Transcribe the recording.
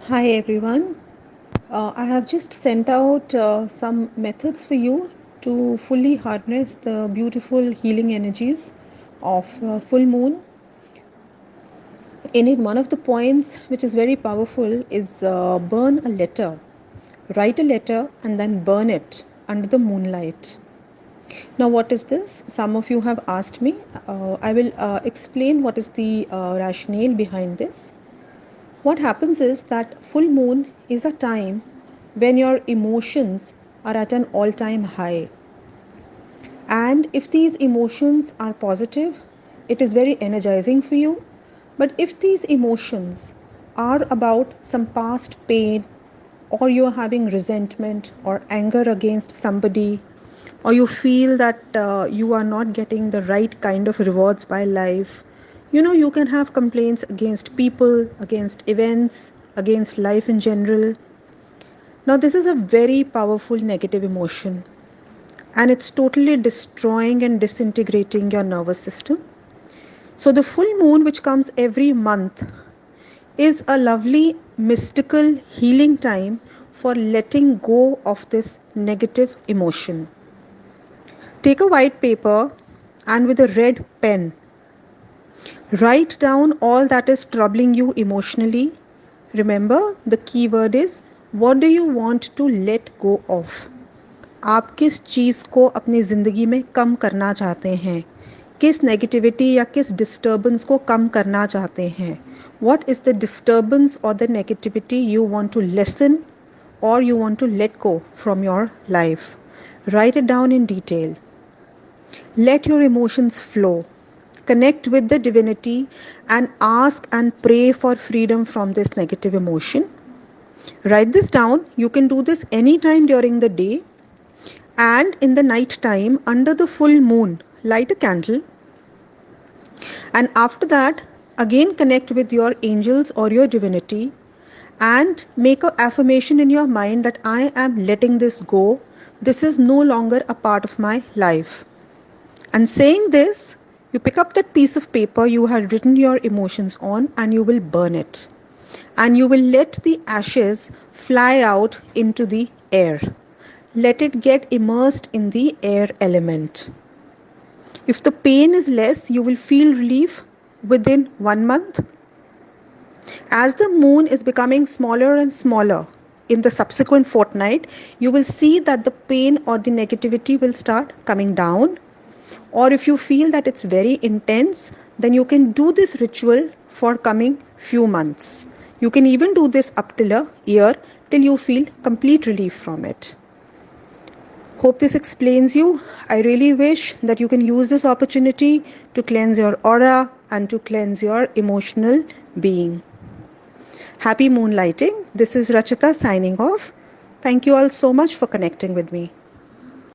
Hi everyone. I have just sent out some methods for you to fully harness the beautiful healing energies of full moon. In it, one of the points which is very powerful is burn a letter. Write a letter and then burn it under the moonlight. Now, what is this? Some of you have asked me. I will explain what is the rationale behind this. What happens is that full moon is a time when your emotions are at an all time high. And if these emotions are positive, it is very energizing for you. But if these emotions are about some past pain, or you are having resentment or anger against somebody, or you feel that you are not getting the right kind of rewards by life, you can have complaints against people, against events, against life in general. Now, this is a very powerful negative emotion, and it's totally destroying and disintegrating your nervous system. So, the full moon, which comes every month, is a lovely mystical healing time for letting go of this negative emotion. Take a white paper and with a red pen, write down all that is troubling you emotionally. Remember, the key word is what do you want to let go of? आप किस चीज़ को अपनी ज़िंदगी में कम करना चाहते हैं? किस नेगेटिविटी या किस डिस्टर्बेंस को कम करना चाहते हैं? What is the disturbance or the negativity you want to lessen or you want to let go from your life? Write it down in detail. Let your emotions flow. Connect with the divinity and ask and pray for freedom from this negative emotion. Write this down. You can do this anytime during the day, and in the night time under the full moon. Light a candle, and after that, again connect with your angels or your divinity and make an affirmation in your mind that I am letting this go. This is no longer a part of my life. And saying this, you pick up that piece of paper you had written your emotions on and you will burn it. And you will let the ashes fly out into the air. Let it get immersed in the air element. If the pain is less, you will feel relief within 1 month. As the moon is becoming smaller and smaller in the subsequent fortnight, you will see that the pain or the negativity will start coming down. Or if you feel that it's very intense, then you can do this ritual for coming few months. You can even do this up till a year till you feel complete relief from it. Hope this explains you. I really wish that you can use this opportunity to cleanse your aura and to cleanse your emotional being. Happy moonlighting. This is Rachita signing off. Thank you all so much for connecting with me.